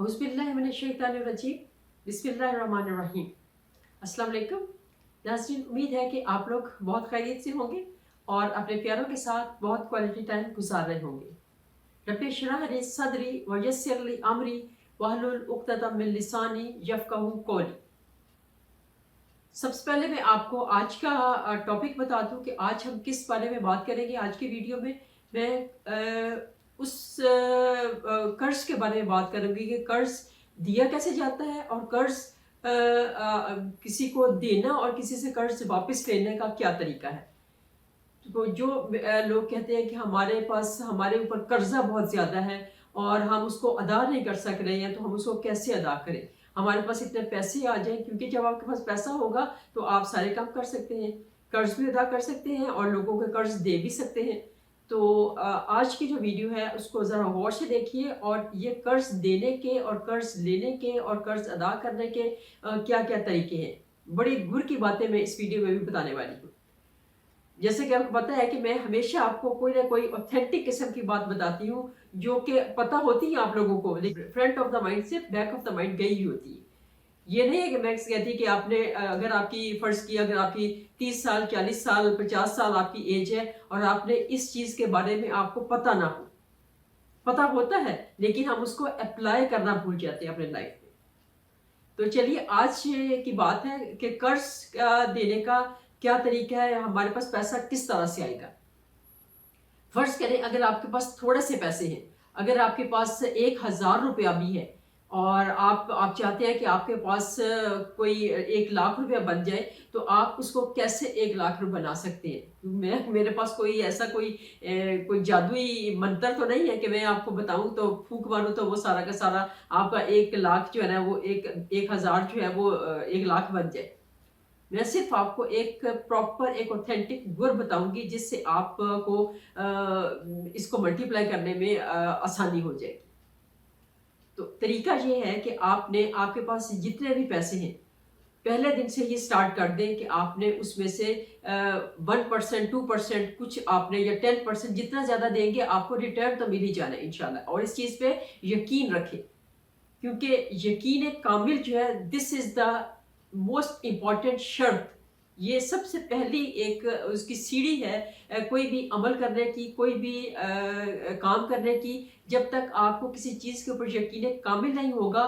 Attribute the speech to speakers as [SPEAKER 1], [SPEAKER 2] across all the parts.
[SPEAKER 1] औज़ुबिल्लाहिमिनश्शैतानिर्रजीम बिस्मिल्लाहिर्रहमानिर्रहीम। अस्सलाम वालेकुम नाज़रीन, उम्मीद है कि आप लोग बहुत खैरियत से होंगे और अपने प्यारों के साथ बहुत क्वालिटी टाइम गुजार रहे होंगे। रब्बि इश्रह ली सदरी व यस्सिर ली अमरी वहलुल उक़दतम मिन लिसानी यफ़क़हू क़ौली। सबसे पहले मैं आपको आज का टॉपिक बता दूं कि आज हम किस बारे में बात करेंगे। आज की वीडियो में मैं उस कर्ज के बारे में बात करूंगी कि कर्ज दिया कैसे जाता है और कर्ज किसी को देना और किसी से कर्ज वापस लेने का क्या तरीका है। तो जो लोग कहते हैं कि हमारे पास हमारे ऊपर कर्जा बहुत ज़्यादा है और हम उसको अदा नहीं कर सक रहे हैं, तो हम उसको कैसे अदा करें। हमारे पास इतने पैसे आ जाएं, क्योंकि जब आपके पास पैसा होगा तो आप सारे काम कर सकते हैं, कर्ज भी अदा कर सकते हैं और लोगों के कर्ज दे भी सकते हैं। तो आज की जो वीडियो है उसको ज़रा गौर से देखिए और ये कर्ज देने के और कर्ज लेने के और कर्ज अदा करने के क्या क्या तरीके हैं, बड़ी गुर की बातें मैं इस वीडियो में भी बताने वाली हूँ। जैसे कि आपको पता है कि मैं हमेशा आपको कोई ना कोई ऑथेंटिक किस्म की बात बताती हूँ जो कि पता होती है आप लोगों को, लेकिन फ्रंट ऑफ द माइंड से बैक ऑफ द माइंड गई ही होती है। ये नहीं है कि मैं कहती कि आपने अगर आपकी फर्ज किया, अगर आपकी 30 साल 40 साल 50 साल आपकी एज है और आपने इस चीज के बारे में आपको पता ना हो, पता होता है लेकिन हम उसको अप्लाई करना भूल जाते हैं अपने लाइफ में। तो चलिए आज की बात है कि कर्ज देने का क्या तरीका है, हमारे पास पैसा किस तरह से आएगा। फर्ज करें अगर आपके पास थोड़े से पैसे हैं, अगर आपके पास 1,000 रुपया भी है और आप चाहते हैं कि आपके पास कोई 1,00,000 रुपया बन जाए, तो आप उसको कैसे 1,00,000 रुपये बना सकते हैं। मेरे पास कोई ऐसा कोई जादुई मंत्र तो नहीं है कि मैं आपको बताऊं तो फूंक मारूं तो वो सारा का सारा आपका 1,00,000 जो है ना वो 1,000 जो है वो 1,00,000 बन जाए। मैं सिर्फ आपको एक प्रॉपर एक ऑथेंटिक गुर बताऊंगी जिससे आपको इसको मल्टीप्लाई करने में आसानी हो जाएगी। तो तरीका ये है कि आपके पास जितने भी पैसे हैं, पहले दिन से ही स्टार्ट कर दें कि आपने उसमें से 1% 2% कुछ आपने या 10% जितना ज्यादा देंगे आपको रिटर्न तो मिल ही जाना है इंशाल्लाह। और इस चीज पे यकीन रखें, क्योंकि यकीन कामिल जो है this is the most important शर्त। ये सबसे पहली एक उसकी सीढ़ी है कोई भी अमल करने की, कोई भी काम करने की। जब तक आपको किसी चीज के ऊपर यकीन कामिल नहीं होगा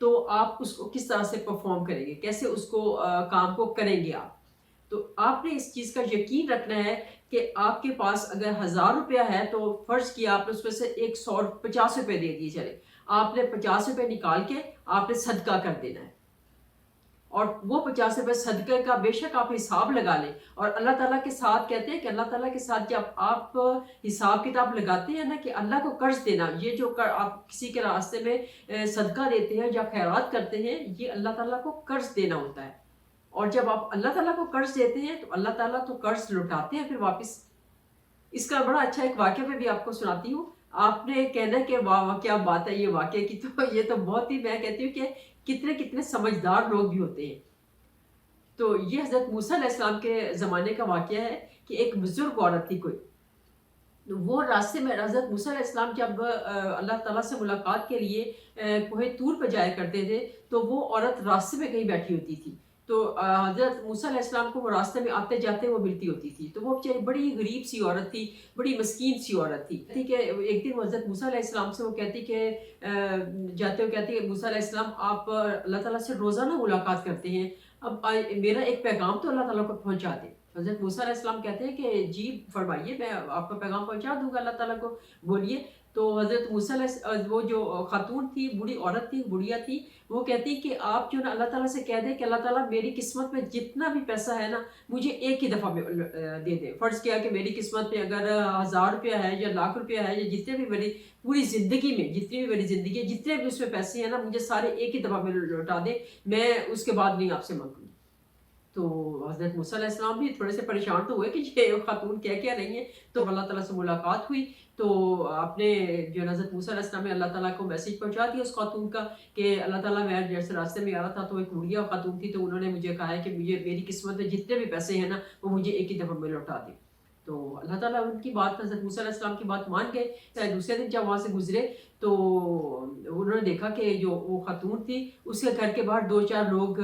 [SPEAKER 1] तो आप उसको किस तरह से परफॉर्म करेंगे, कैसे उसको काम को करेंगे आप। तो आपने इस चीज का यकीन रखना है कि आपके पास अगर 1,000 रुपया है तो फर्ज किया आपने उसमें से 150 रुपये दे दिए, चले आपने 50 रुपये निकाल के आपने सदका कर देना है। और वो 50 रुपये सदके का बेशक आप हिसाब लगा लें। और अल्लाह ताला के साथ कहते हैं कि अल्लाह ताला के साथ जब आप हिसाब किताब लगाते हैं ना कि अल्लाह को कर्ज देना, ये जो आप किसी के रास्ते में सदका देते हैं या खैरात करते हैं, ये अल्लाह ताला को कर्ज देना होता है। और जब आप अल्लाह ताला को कर्ज देते हैं तो अल्लाह ताला तो कर्ज लौटाते हैं फिर वापस। इसका बड़ा अच्छा एक वाक्य मैं भी आपको सुनाती हूँ। आपने कहना कि वाह वाह क्या बात है ये वाक्य की, तो ये तो बहुत ही, मैं कहती हूँ कि कितने कितने समझदार लोग भी होते हैं। तो ये हजरत मूसा अलैहिस्सलाम के ज़माने का वाक़या है कि एक बुजुर्ग औरत थी कोई, तो वो रास्ते में हजरत मूसा अलैहिस्सलाम जब अल्लाह ताला से मुलाकात के लिए कोहे तूर पर जाया करते थे, तो वो औरत रास्ते में कहीं बैठी होती थी। तो हजरत मूसा अलैहिस्सलाम को वो रास्ते में आते जाते वो मिलती होती थी। तो वो बेचारी बड़ी गरीब सी औरत थी, बड़ी मस्कीन सी औरत थी। ठीक है, एक दिन हजरत मूसा अलैहिस्सलाम से वो कहती कि जाते हुए कहती है, मूसा अलैहिस्सलाम आप अल्लाह ताला से रोज़ाना मुलाकात करते हैं, अब मेरा एक पैगाम तो अल्लाह ताला को पहुंचा दे। हज़रत मूसा अलैहिस्सलाम कहते हैं कि जी फरमाइए, मैं आपका पैगाम पहुंचा दूंगा अल्लाह ताला को, बोलिए। तो हज़रत मूसा वो जो खातून थी, बूढ़ी औरत थी, बुढ़िया थी, वो कहती कि आप जो ना अल्लाह ताला से कह दें कि अल्लाह ताला मेरी किस्मत में जितना भी पैसा है ना मुझे एक ही दफ़ा में दे दे। फ़र्ज़ किया कि मेरी किस्मत में अगर 1,000 रुपया है या लाख रुपया है या जितने भी मेरी पूरी ज़िंदगी में जितनी भी मेरी ज़िंदगी है जितने भी उसमें पैसे हैं ना मुझे सारे एक ही दफ़ा में लौटा दे, मैं उसके बाद नहीं आपसे मांगूंगी। तो हज़रत मूसा अलैहिस्सलाम भी थोड़े से परेशान तो हुए कि ये खातून क्या रही हैं। तो अल्लाह ताला से मुलाकात हुई, तो आपने जो हज़रत मूसा अलैहिस्सलाम ने अल्लाह ताला को मैसेज पहुंचा दिया उस खातून का कि अल्लाह ताला, मैं जैसे रास्ते में आ रहा था तो एक बुढ़िया खातून थी, तो उन्होंने मुझे कहा है कि मुझे मेरी किस्मत में जितने भी पैसे हैं ना वो मुझे एक ही दफ़ा में लौटा दें। तो अल्लाह ताला उनकी बात, हज़रत मूसा अलैहिस्सलाम की बात मान गए। दूसरे दिन जब वहाँ से गुजरे تو उन्होंने देखा कि जो वो खातून थी उसके घर के बाहर 2-4 लोग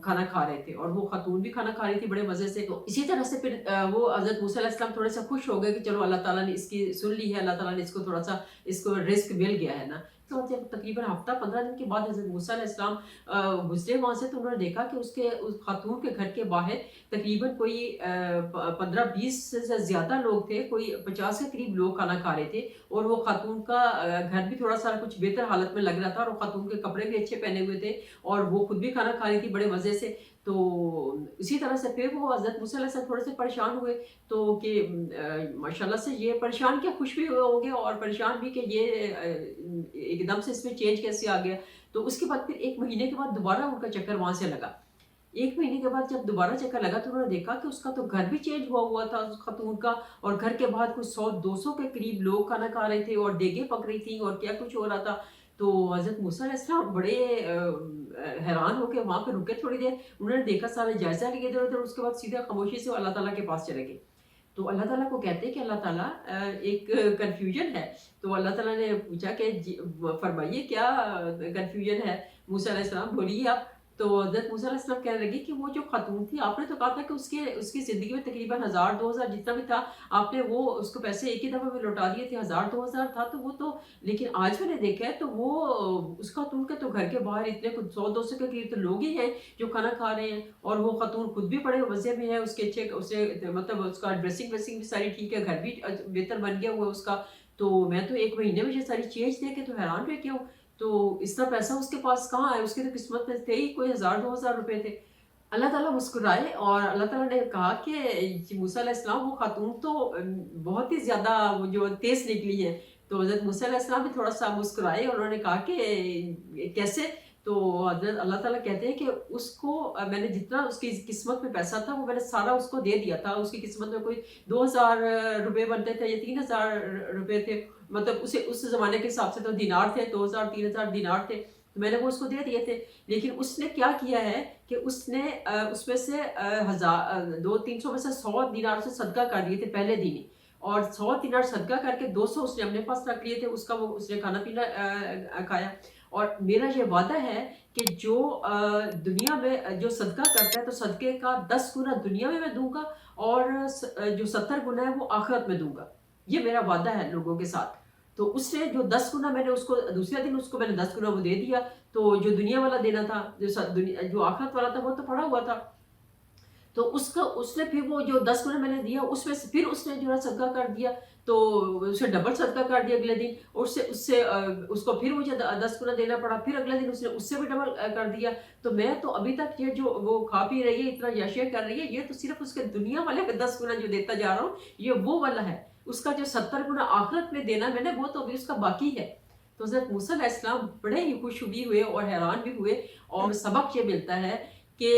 [SPEAKER 1] खाना खा रहे थे और वो खातून भी खाना खा रही थी बड़े मज़े से। तो इसी तरह से फिर वो हज़रत मूसा अलैहिस्सलाम थोड़े-से खुश हो गए कि चलो अल्लाह ताला ने इसकी सुन ली है, अल्लाह ताला ने इसको थोड़ा-सा इसको रिज़्क मिल गया है ना। तो जब तकरीबन हफ़्ता 15 दिन के बाद हज़रत मूसा अलैहिस्सलाम गुज़रे वहाँ से, तो उन्होंने देखा कि उसके उस खातून के घर के बाहर तकरीबन कोई 15-20 से ज़्यादा लोग थे, कोई 50 के करीब लोग खाना खा रहे थे और वो खातून का घर भी थोड़ा-सा कुछ बेहतर हालत में लग रहा था और वो खातून के कपड़े भी अच्छे पहने हुए थे और वो खुद भी खाना खा रही थी बड़े मज़े से। तो इसी तरह से फिर वो हज़रत मूसा अलैहिस्सलाम थोड़े से परेशान हुए, तो कि माशाल्लाह से ये परेशान क्या, खुश भी हुए होंगे और परेशान भी कि ये एकदम से इसमें चेंज कैसे आ गया। तो उसके बाद फिर 1 महीने के बाद दोबारा उनका चक्कर वहाँ से लगा। 1 महीने के बाद जब दोबारा चक्कर लगा तो उन्होंने देखा कि उसका तो घर भी चेंज हुआ था उस खातून का, और घर के बाहर कुछ 100-200 के करीब लोग खाना खा रहे थे और देगें पक रही थी और क्या कुछ हो रहा था। तो हज़रत मूसा अलैहिस्सलाम बड़े हैरान होके वहाँ पे रुके थोड़ी देर। उन्होंने देखा, सारा जायज़ा लिए इधर-उधर, उसके बाद सीधा खामोशी से अल्लाह ताला के पास चले गए। तो अल्लाह ताला को कहते हैं कि अल्लाह ताला एक कन्फ्यूजन है। तो अल्लाह ताला ने पूछा कि फरमाइए क्या कन्फ्यूजन है? मूसा अलैहिस्सलाम बोलिए आप। तो हज़रत मूसा अलैहिस्सलाम कहने लगे कि वो जो खातून थी, आपने तो कहा था कि उसकी ज़िंदगी में तकरीबन 1000-2000 जितना भी था, आपने वो उसको पैसे एक ही दफ़ा में लौटा दिए थे। 1000-2000 था तो वो तो, लेकिन आज मैंने देखा है तो वो उस खातून के तो घर के बाहर इतने कुछ 100-200 के करीब तो लोग ही हैं जो खाना खा रहे हैं, और वो खातून खुद भी बड़े मज़े में है, उसके अच्छे उसे मतलब उसका ड्रेसिंग-वेसिंग भी सारी ठीक है, घर भी बेहतर बन गया हुआ है उसका। तो मैं तो 1 महीने में ये सारी चेंज देख के तो हैरान रह गया हूँ। तो इतना पैसा उसके पास कहाँ है? उसकी तो किस्मत में थे ही कोई 1000-2000 रुपए थे। अल्लाह ताला मुस्कुराए और अल्लाह ताला ने कहा कि मूसा अलैहिस्सलाम वो खातून तो बहुत ही ज़्यादा वो जो तेज़ निकली है। तो हज़रत मूसा अलैहिस्सलाम भी थोड़ा-सा मुस्कुराए और उन्होंने कहा कि कैसे? तो हज़रत अल्लाह ताला कहते हैं कि उसको मैंने जितना उसकी किस्मत में पैसा था वो मैंने सारा उसको दे दिया था। उसकी किस्मत में कोई 2000 रुपए बनते थे या 3000 रुपए थे। मतलब उसे उस ज़माने के हिसाब से तो दिनार थे, 2000-3000 दिनार थे। तो मैंने वो उसको दे दिए थे। लेकिन उसने क्या किया है कि उसने उसमें से 200-300 में से 100 दिनार से सदका कर दिए थे पहले दिन ही, और 100 दिनार सदका करके 200 उसने अपने पास रख लिए थे, उसका वो उसने खाना-पीना खाया। और मेरा ये वादा है कि जो दुनिया में जो सदका करता है तो सदके का 10 गुना दुनिया में मैं दूँगा और जो 70 गुना है वो आखिरत में दूँगा। ये मेरा वादा है लोगों के साथ। तो उसने जो 10 गुना मैंने उसको दूसरे दिन उसको मैंने 10 गुना वो दे दिया। तो जो दुनिया वाला देना था, जो आखिरत वाला था वो तो पड़ा हुआ था। तो उसका उसने फिर वो जो 10 गुना मैंने दिया उसमें से फिर उसने जो है सदका कर दिया, तो उसे डबल सदका कर दिया अगले दिन। और उससे उससे उसको फिर मुझे 10 गुना देना पड़ा, फिर अगले दिन उसने उससे भी डबल कर दिया। तो मैं तो अभी तक ये जो वो खा पी रही है, इतना यशे कर रही है, ये तो सिर्फ उसके दुनिया वाले का 10 गुना जो देता जा रहा हूँ, ये वो वाला है। उसका जो 70 गुना आखिरत में देना मैंने, वो तो अभी उसका बाकी है। तो हज़रत मूसा अलैहिस्सलाम बड़े ही खुश भी हुए और हैरान भी हुए, और सबक ये मिलता है कि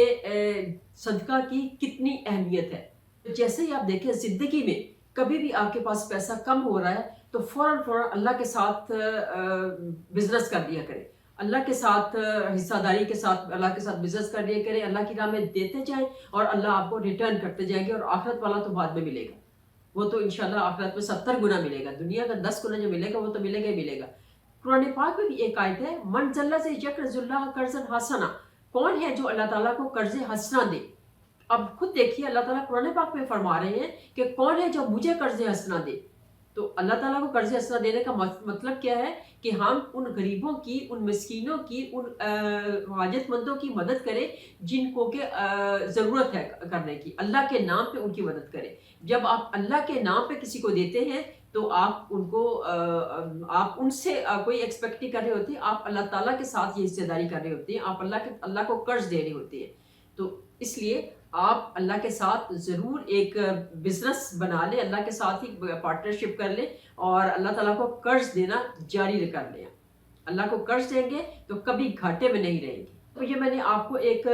[SPEAKER 1] सदका की कितनी अहमियत है। तो जैसे ही आप देखें ज़िंदगी में कभी भी आपके पास पैसा कम हो रहा है तो फ़ौरन अल्लाह के साथ बिज़नेस कर दिया करें। अल्लाह के साथ हिस्सादारी के साथ अल्लाह के साथ बिज़नेस कर लिया करें, अल्लाह की राह में देते जाएँ और अल्लाह आपको रिटर्न करते जाएँगे, और आखिरत वाला तो बाद में मिलेगा। वो तो इंशाल्लाह आखिरत में 70 गुना मिलेगा। दुनिया का 10 गुना जो मिलेगा वो तो मिलेगा ही मिलेगा। कुरान पाक में भी एक आयत है, मन जल्ला से यक़्रज़ुल्लाह कर्ज़न हसना, कौन है जो अल्लाह ताला को कर्ज़ हसना दे। अब खुद देखिए अल्लाह ताला कुरान पाक में फरमा रहे हैं कि कौन है जो मुझे कर्ज़ हसना दे। तो अल्लाह ताला को कर्ज़ हसना देने का मतलब क्या है कि हम उन गरीबों की, उन मिस्कीनों की, उन हाजतमंदों की मदद करें जिनको के ज़रूरत है करने की, अल्लाह के नाम पे उनकी मदद करें। जब आप अल्लाह के नाम पे किसी को देते हैं तो आप उनको आप उनसे कोई एक्सपेक्ट नहीं कर रहे होते, आप अल्लाह ताला के साथ ये हिस्सेदारी कर रहे होते हैं, आप अल्लाह को कर्ज़ दे रहे होते हैं। तो इसलिए आप अल्लाह के साथ ज़रूर एक बिज़नेस बना लें, अल्लाह के साथ ही पार्टनरशिप कर लें और अल्लाह ताला को कर्ज़ देना जारी कर लें। अल्लाह को कर्ज़ देंगे तो कभी घाटे में नहीं रहेंगे। तो ये मैंने आपको एक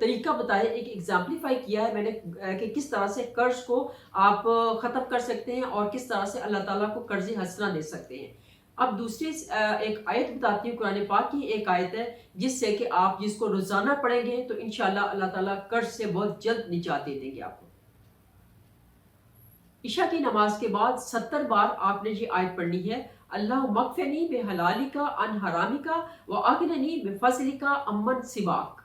[SPEAKER 1] तरीका बताया, एक एग्ज़ाम्पलीफाई किया है मैंने कि किस तरह से कर्ज़ को आप ख़त्म कर सकते हैं और किस तरह से अल्लाह ताला को कर्ज़ हसना दे सकते हैं। अब दूसरी एक आयत बताती हूँ, कुरान पाक की एक आयत है जिससे कि आप जिसको रोज़ाना पढ़ेंगे तो इंशाल्लाह अल्लाह ताला कर्ज़ से बहुत जल्द निजात दे देंगे आपको। इशा की नमाज के बाद 70 बार आपने ये आयत पढ़नी है, اللہ مغفنی بحلالکا عن حرامکا واغننی بفضلکا عمن سواک۔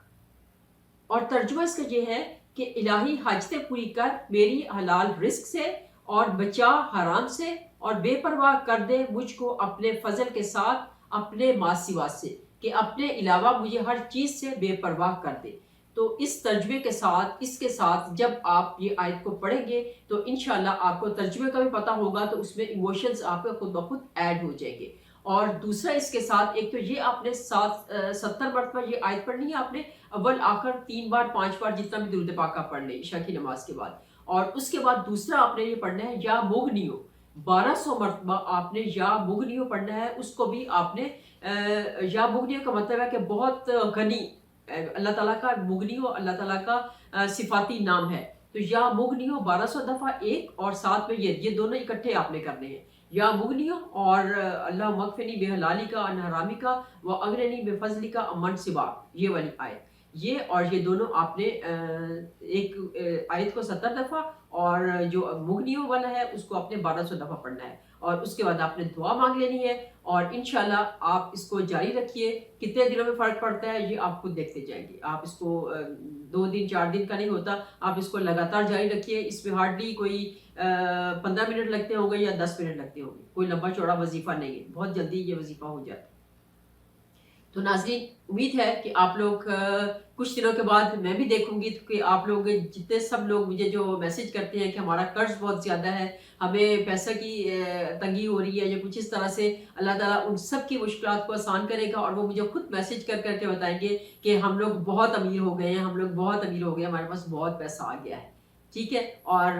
[SPEAKER 1] اور ترجمہ اس کا یہ ہے کہ الہی حاجتیں پوری کر میری حلال رزق سے، اور بچا حرام سے، اور بے پرواہ کر دے مجھ کو اپنے فضل کے ساتھ اپنے ما سوا سے، کہ اپنے علاوہ مجھے ہر چیز سے بے پرواہ کر دے۔ تو اس ترجمے کے ساتھ، اس کے ساتھ جب آپ یہ آیت کو پڑھیں گے تو انشاءاللہ آپ کو ترجمے کا بھی پتہ ہوگا، تو اس میں ایموشنز آپ کے خود بخود ایڈ ہو جائیں گے۔ اور دوسرا اس کے ساتھ ایک تو یہ آپ نے 70 مرتبہ یہ آیت پڑھنی ہے، آپ نے اول آخر 3 بار 5 بار جتنا بھی درود پاک پڑھ لیں عشاء کی نماز کے بعد۔ اور اس کے بعد دوسرا آپ نے یہ پڑھنا ہے یا مغنیو، 1200 مرتبہ آپ نے یا مغنیو پڑھنا ہے۔ اس کو بھی آپ نے یا مغنیو کا مطلب ہے کہ بہت غنی، اللہ تعالیٰ کا مغنیو اللہ تعالیٰ کا صفاتی نام ہے۔ تو یا مغنیو 1200 دفعہ ایک، اور ساتھ میں یہ دونوں اکٹھے آپ نے کرنے ہیں، یا مغنیو اور اللہ مغفنی بحلالکا عن حرامکا واغننی بفضلکا عمن سواک، یہ والی آیت، یہ اور یہ دونوں آپ نے ایک آیت کو 70 دفعہ، اور جو مغنیوں والا ہے اس کو آپ نے 1200 دفعہ پڑھنا ہے۔ اور اس کے بعد آپ نے دعا مانگ لینی ہے، اور انشاءاللہ آپ اس کو جاری رکھیے۔ کتنے دنوں میں فرق پڑتا ہے یہ آپ خود دیکھتے جائیں گے، آپ اس کو 2 دن 4 دن کا نہیں ہوتا، آپ اس کو لگاتار جاری رکھیے۔ اس میں ہارڈلی کوئی 15 منٹ لگتے ہوں گے یا 10 منٹ لگتے ہوں گے، کوئی لمبا چوڑا وظیفہ نہیں ہے، بہت جلدی یہ وظیفہ ہو جاتا ہے۔ تو ناظرین، امید ہے کہ آپ لوگ کچھ دنوں کے بعد میں بھی دیکھوں گی کہ آپ لوگ جتنے سب لوگ مجھے جو میسج کرتے ہیں کہ ہمارا قرض بہت زیادہ ہے، ہمیں پیسہ کی تنگی ہو رہی ہے یا کچھ اس طرح سے، اللہ تعالیٰ ان سب کی مشکلات کو آسان کرے گا، اور وہ مجھے خود میسج کر کر کے بتائیں گے کہ ہم لوگ بہت امیر ہو گئے ہیں، ہم لوگ بہت امیر ہو گئے ہیں، ہمارے پاس بہت پیسہ آ گیا ہے، ٹھیک ہے، اور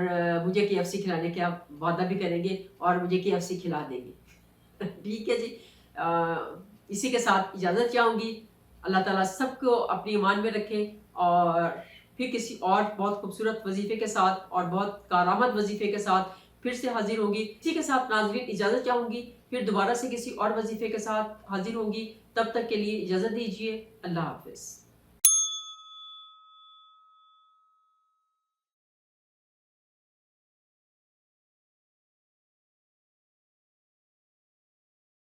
[SPEAKER 1] مجھے KFC کھلانے کا وعدہ بھی کریں گے اور مجھے KFC کھلا دیں گے ٹھیک ہے جی۔ اسی کے ساتھ اجازت چاہوں گی، اللہ تعالیٰ سب کو اپنی ایمان میں رکھے، اور پھر کسی اور بہت خوبصورت وظیفے کے ساتھ اور بہت کارآمد وظیفے کے ساتھ پھر سے حاضر ہوگی۔ اسی کے ساتھ ناظرین اجازت چاہوں گی، پھر دوبارہ سے کسی اور وظیفے کے ساتھ حاضر ہوں گی، تب تک کے لیے اجازت دیجیے، اللہ حافظ۔